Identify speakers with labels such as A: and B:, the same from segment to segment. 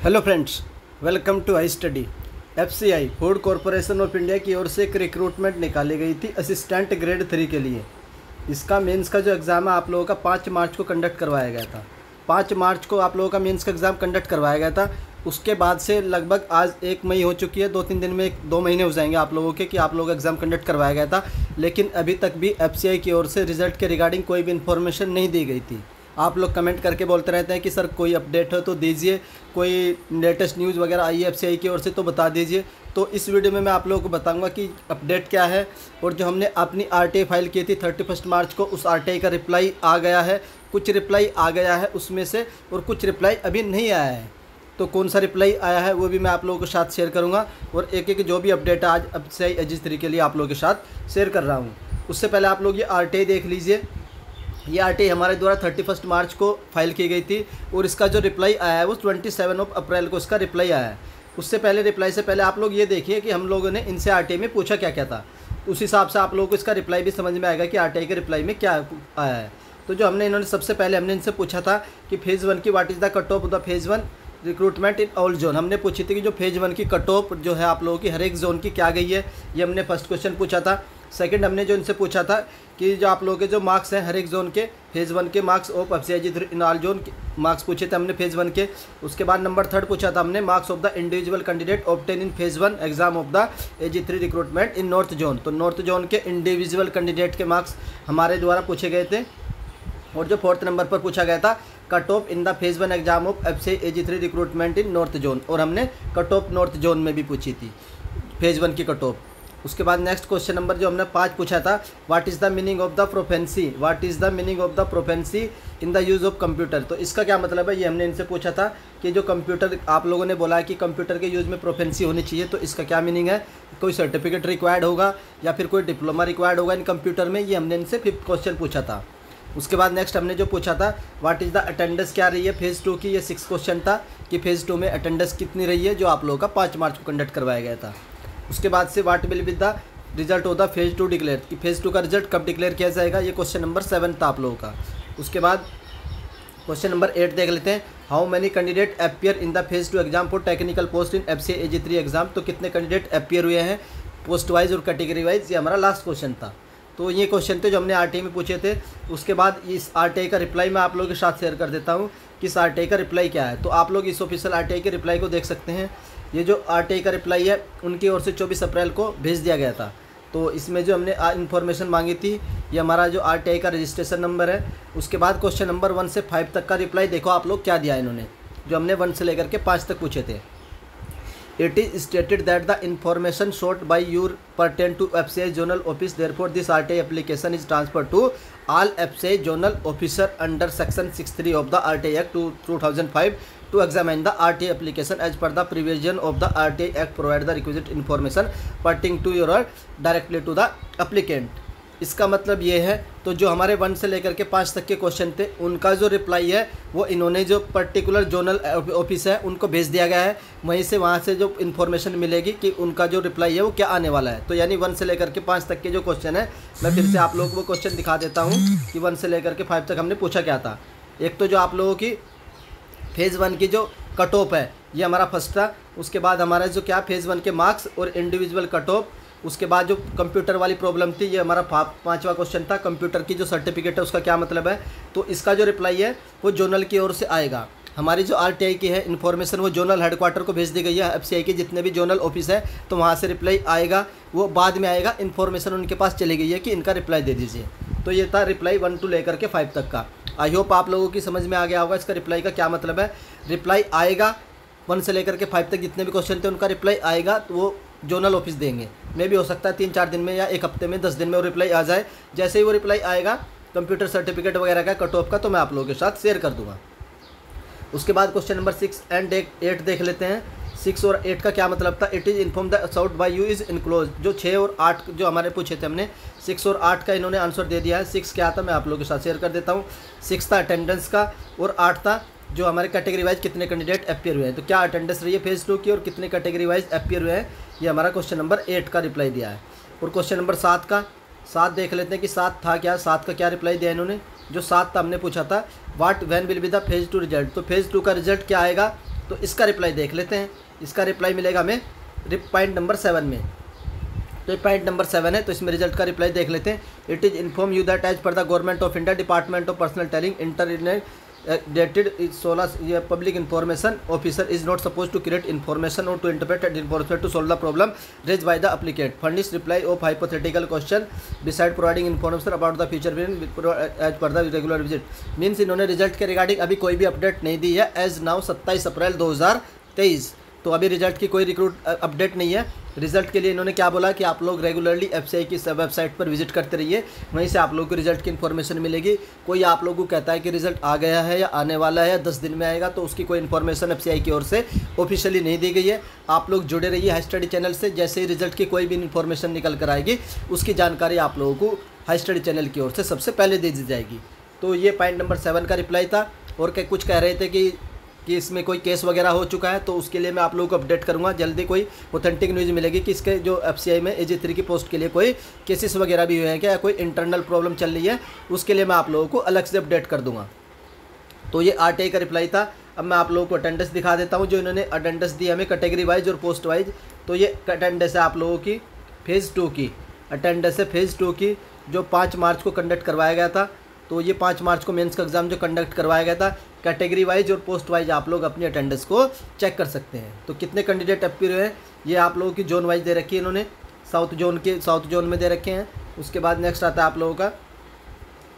A: Hello friends, welcome to I study. FCI food corporation of India की ओर से एक रिक्रूटमेंट निकाली गई थी असिस्टेंट ग्रेड 3 के लिए। इसका मेंस का जो एग्ज़ाम है आप लोगों का 5 मार्च को कंडक्ट करवाया गया था। 5 मार्च को आप लोगों का मेंस का एग्ज़ाम कंडक्ट करवाया गया था। उसके बाद से लगभग आज 1 मई हो चुकी है। 2-3 दिन में 2 महीने हो जाएंगे आप लोगों के कि आप लोगों का एग्ज़ाम कंडक्ट करवाया गया था, लेकिन अभी तक भी एफसीआई की ओर से रिज़ल्ट के रिगार्डिंग कोई भी इन्फॉर्मेशन नहीं दी गई थी। आप लोग कमेंट करके बोलते रहते हैं कि सर कोई अपडेट हो तो दीजिए, कोई लेटेस्ट न्यूज़ वगैरह आई है एफसीआई की ओर से तो बता दीजिए। तो इस वीडियो में मैं आप लोगों को बताऊंगा कि अपडेट क्या है, और जो हमने अपनी आरटीआई फाइल की थी 31 मार्च को, उस आरटीआई का रिप्लाई आ गया है। कुछ रिप्लाई आ गया है उसमें से, और कुछ रिप्लाई अभी नहीं आया है। तो कौन सा रिप्लाई आया है वो भी मैं आप लोगों के साथ शेयर करूँगा, और एक एक जो भी अपडेट है आज एफसीआई एजी3 के लिए आप लोगों के साथ शेयर कर रहा हूँ। उससे पहले आप लोग ये आरटीआई देख लीजिए। ये आरटीआई हमारे द्वारा 31 मार्च को फाइल की गई थी, और इसका जो रिप्लाई आया है वो 27 अप्रैल को इसका रिप्लाई आया है। उससे पहले रिप्लाई से पहले आप लोग ये देखिए कि हम लोगों ने इनसे आरटीआई में पूछा क्या क्या था। उस हिसाब से आप लोगों को इसका रिप्लाई भी समझ में आएगा कि आरटीआई के रिप्लाई में क्या आया है। तो जो हमने इन्होंने सबसे पहले हमने इनसे पूछा था कि फेज़ 1 की what is the cut off the phase 1 recruitment in all zone. हमने पूछी थी कि जो फेज़ 1 की कट ऑफ जो है आप लोगों की हर एक जोन की क्या गई है, ये हमने फर्स्ट क्वेश्चन पूछा था। सेकंड हमने जो इनसे पूछा था कि जो आप लोगों के जो मार्क्स हैं हर एक जोन के, फेज़ 1 के मार्क्स ऑफ एफसीआई एजी3 इन ऑल जोन मार्क्स पूछे थे हमने फेज़ 1 के। उसके बाद नंबर 3 पूछा था हमने marks of the individual candidate obtain in phase 1 exam of the एजी3 रिक्रूटमेंट इन नॉर्थ जोन। तो नॉर्थ जोन के इंडिविजुअल कैंडिडेट के मार्क्स हमारे द्वारा पूछे गए थे। और जो 4th नंबर पर पूछा गया था cut off in the phase 1 exam of FCI एजी3 रिक्रूटमेंट इन नॉर्थ जोन, और हमने कट ऑफ नॉर्थ जोन में भी पूछी थी फेज़ 1 की कट ऑफ। उसके बाद नेक्स्ट क्वेश्चन नंबर जो हमने 5 पूछा था, what is the meaning of the proficiency, what is the meaning of the proficiency in the use of computer. तो इसका क्या मतलब है, ये हमने इनसे पूछा था कि जो कंप्यूटर आप लोगों ने बोला है कि कंप्यूटर के यूज़ में प्रोफेंसी होनी चाहिए, तो इसका क्या मीनिंग है। कोई सर्टिफिकेट रिक्वायर्ड होगा या फिर कोई डिप्लोमा रिक्वायर्ड होगा इन कंप्यूटर में, ये हमने इनसे 5th क्वेश्चन पूछा था। उसके बाद नेक्स्ट हमने जो पूछा था व्हाट इज़ द अटेंडेंस क्या रही है फेज़ 2 की, ये 6th क्वेश्चन था कि फेज़ 2 में अटेंडेंस कितनी रही है, जो आप लोगों का 5 मार्च को कंडक्ट करवाया गया था। उसके बाद से what will be the result होता फेज़ 2 डिक्लेयर, कि फेज़ 2 का रिजल्ट कब डिक्लेयर किया जाएगा, ये क्वेश्चन नंबर 7 था आप लोगों का। उसके बाद क्वेश्चन नंबर 8 देख लेते हैं, how many candidate appear in the phase 2 exam for technical post in FCI एजी3 एग्जाम। तो कितने कैंडिडेट अपियर हुए हैं पोस्ट वाइज और कैटेगरी वाइज, ये हमारा लास्ट क्वेश्चन था। तो ये क्वेश्चन थे जो हमने आरटीआई में पूछे थे। उसके बाद इस आरटीआई का रिप्लाई मैं आप लोगों के साथ शेयर कर देता हूँ कि इस आरटीआई का रिप्लाई क्या है। तो आप लोग इस ऑफिशियल आरटीआई के रिप्लाई को देख सकते हैं। ये जो आरटीआई का रिप्लाई है उनकी ओर से 24 अप्रैल को भेज दिया गया था। तो इसमें जो हमने इन्फॉर्मेशन मांगी थी, ये हमारा जो आरटीआई का रजिस्ट्रेशन नंबर है। उसके बाद क्वेश्चन नंबर 1 से 5 तक का रिप्लाई देखो आप लोग क्या दिया है इन्होंने, जो हमने 1 से लेकर के 5 तक पूछे थे। It is stated that the information sought by you pertain to FCI zonal office. Therefore, this RTI application is transferred to all FCI zonal officer under Section 63 of the RTI Act 2005 to examine the RTI application as per the provision of the RTI Act. Provide the requisite information pertaining to your directly to the applicant. इसका मतलब ये है, तो जो हमारे 1 से लेकर के 5 तक के क्वेश्चन थे उनका जो रिप्लाई है वो इन्होंने जो पर्टिकुलर जोनल ऑफिस है उनको भेज दिया गया है। वहीं से वहाँ से जो इन्फॉर्मेशन मिलेगी कि उनका जो रिप्लाई है वो क्या आने वाला है। तो यानी 1 से लेकर के 5 तक के जो क्वेश्चन है, मैं फिर से आप लोगों को वो क्वेश्चन दिखा देता हूँ कि 1 से लेकर के 5 तक हमने पूछा क्या था। एक तो जो आप लोगों की फेज़ 1 की जो कट ऑफ है ये हमारा फर्स्ट था। उसके बाद हमारा जो क्या फेज़ 1 के मार्क्स और इंडिविजुअल कट ऑफ। उसके बाद जो कंप्यूटर वाली प्रॉब्लम थी, ये हमारा 5वां क्वेश्चन था, कंप्यूटर की जो सर्टिफिकेट है उसका क्या मतलब है। तो इसका जो रिप्लाई है वो जोनल की ओर से आएगा। हमारी जो आरटीआई की है इन्फॉर्मेशन वो जोनल हेडक्वार्टर को भेज दी गई है, एफसीआई के जितने भी जोनल ऑफिस है, तो वहाँ से रिप्लाई आएगा, वो बाद में आएगा। इन्फॉर्मेशन उनके पास चली गई है कि इनका रिप्लाई दे दीजिए। तो ये था रिप्लाई 1 to लेकर के 5 तक का। आई होप आप लोगों की समझ में आ गया होगा इसका रिप्लाई का क्या मतलब है। रिप्लाई आएगा 1 से लेकर के 5 तक जितने भी क्वेश्चन थे उनका रिप्लाई आएगा, तो वो जोनल ऑफिस देंगे। मे भी हो सकता है 3-4 दिन में या 1 हफ्ते में 10 दिन में वो रिप्लाई आ जाए। जैसे ही वो रिप्लाई आएगा कंप्यूटर सर्टिफिकेट वगैरह का कट ऑफ का, तो मैं आप लोगों के साथ शेयर कर दूंगा। उसके बाद क्वेश्चन नंबर 6 एंड 8 देख लेते हैं। 6 और 8 का क्या मतलब था, it is inform the sought by you is enclose. जो 6 और 8 जो हमारे पूछे थे हमने, 6 और 8 का इन्होंने आंसर दे दिया है। 6 क्या था मैं आप लोगों के साथ शेयर कर देता हूँ। 6 था अटेंडेंस का, और 8 था जो हमारे कैटेगरी वाइज कितने कैंडिडेट अपियर हुए हैं। तो क्या अटेंडेंस रही है फेज़ 2 की और कितने कैटेगरी वाइज अपियर हुए हैं, ये हमारा क्वेश्चन नंबर 8 का रिप्लाई दिया है। और क्वेश्चन नंबर 7 का, 7 देख लेते हैं कि 7 था क्या, 7 का क्या रिप्लाई दिया इन्होंने। जो 7 था हमने पूछा था what when will be the phase 2 result. तो फेज़ 2 का रिजल्ट क्या आएगा, तो इसका रिप्लाई देख लेते हैं। इसका रिप्लाई मिलेगा हमें पॉइंट नंबर 7 में। तो ये पॉइंट नंबर 7 है, तो इसमें रिजल्ट का रिप्लाई देख लेते हैं। It is inform you that as per the government of India department of personnel telling internet dated 16 public information officer is not suppose to create information or to interpret information to solve the problem raise by the applicant furnish reply of hypothetical question beside providing information about the future as per the regular visit. Means इन्होंने result के regarding अभी कोई भी update नहीं दी है as now 27 अप्रैल 2023। तो अभी result की कोई रिक्रूट अपडेट नहीं है। रिजल्ट के लिए इन्होंने क्या बोला कि आप लोग रेगुलरली एफसीआई की वेबसाइट पर विजिट करते रहिए, वहीं से आप लोगों को रिजल्ट की इन्फॉर्मेशन मिलेगी। कोई आप लोगों को कहता है कि रिजल्ट आ गया है या आने वाला है या 10 दिन में आएगा, तो उसकी कोई इन्फॉर्मेशन एफसीआई की ओर से ऑफिशियली नहीं दी गई है। आप लोग जुड़े रहिए हाई स्टडी चैनल से। जैसे ही रिजल्ट की कोई भी इन्फॉर्मेशन निकल कर आएगी उसकी जानकारी आप लोगों को हाई स्टडी चैनल की ओर से सबसे पहले दे दी जाएगी। तो ये पॉइंट नंबर 7 का रिप्लाई था। और कुछ कह रहे थे कि इसमें कोई केस वगैरह हो चुका है, तो उसके लिए मैं आप लोगों को अपडेट करूंगा। जल्दी कोई ऑथेंटिक न्यूज़ मिलेगी कि इसके जो एफसीआई में AG3 की पोस्ट के लिए कोई केसेस वगैरह भी हुए हैं क्या, या कोई इंटरनल प्रॉब्लम चल रही है, उसके लिए मैं आप लोगों को अलग से अपडेट कर दूंगा। तो ये RTI का रिप्लाई था। अब मैं आप लोगों को अटेंडेंस दिखा देता हूँ, जो इन्होंने अटेंडेंस दी हमें कैटेगरी वाइज और पोस्ट वाइज। तो ये अटेंडेंस है आप लोगों की फेज़ 2 की, अटेंडेंस है फेज़ 2 की, जो 5 मार्च को कंडक्ट करवाया गया था। तो ये 5 मार्च को मेंस का एग्ज़ाम जो कंडक्ट करवाया गया था, कैटेगरी वाइज और पोस्ट वाइज आप लोग अपनी अटेंडेंस को चेक कर सकते हैं। तो कितने कैंडिडेट अपीयर हुए हैं ये आप लोगों की जोन वाइज दे रखी है इन्होंने। साउथ जोन में दे रखे हैं। उसके बाद नेक्स्ट आता है आप लोगों का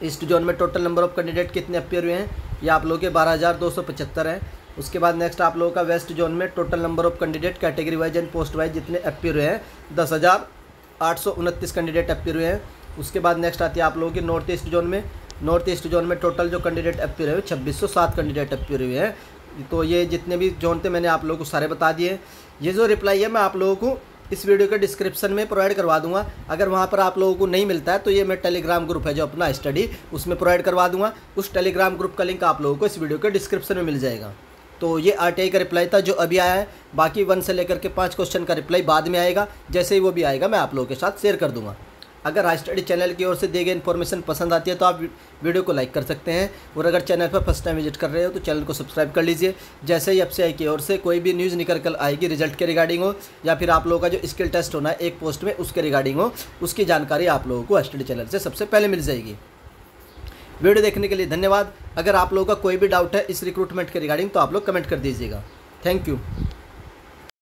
A: ईस्ट जोन में टोटल नंबर ऑफ कैंडिडेट कितने अपीयर हुए हैं, ये आप लोगों के 12,275 हैं। उसके बाद नेक्स्ट आप लोगों का वेस्ट जोन में total number of candidate category wise and post wise जितने अपीयर हुए हैं 10,829 कैंडिडेट अपीयर हुए हैं। उसके बाद नेक्स्ट आती है आप लोगों की नॉर्थ ईस्ट जोन में। नॉर्थ ईस्ट जोन में टोटल जो कैंडिडेट अपीयर हुए 2607 कैंडिडेट अपीयर हुए हैं। तो ये जितने भी जोन थे मैंने आप लोगों को सारे बता दिए। ये जो रिप्लाई है मैं आप लोगों को इस वीडियो के डिस्क्रिप्शन में प्रोवाइड करवा दूंगा। अगर वहाँ पर आप लोगों को नहीं मिलता है तो ये मैं टेलीग्राम ग्रुप है जो अपना स्टडी, उसमें प्रोवाइड करवा दूंगा। उस टेलीग्राम ग्रुप का लिंक आप लोगों को इस वीडियो के डिस्क्रिप्शन में मिल जाएगा। तो ये RTI का रिप्लाई था जो अभी आया है। बाकी 1 से लेकर के 5 क्वेश्चन का रिप्लाई बाद में आएगा। जैसे ही वो भी आएगा मैं आप लोगों के साथ शेयर कर दूंगा। अगर हाई स्टडी चैनल की ओर से दी गई इन्फॉर्मेशन पसंद आती है तो आप वीडियो को लाइक कर सकते हैं। और अगर चैनल पर फर्स्ट टाइम विजिट कर रहे हो तो चैनल को सब्सक्राइब कर लीजिए। जैसे ही एफसीआई की ओर से कोई भी न्यूज़ निकल कर आएगी रिजल्ट के रिगार्डिंग हो, या फिर आप लोगों का जो स्किल टेस्ट होना है एक पोस्ट में उसके रिगार्डिंग हो, उसकी जानकारी आप लोगों को हाई स्टडी चैनल से सबसे पहले मिल जाएगी। वीडियो देखने के लिए धन्यवाद। अगर आप लोगों का कोई भी डाउट है इस रिक्रूटमेंट के रिगार्डिंग तो आप लोग कमेंट कर दीजिएगा। Thank you.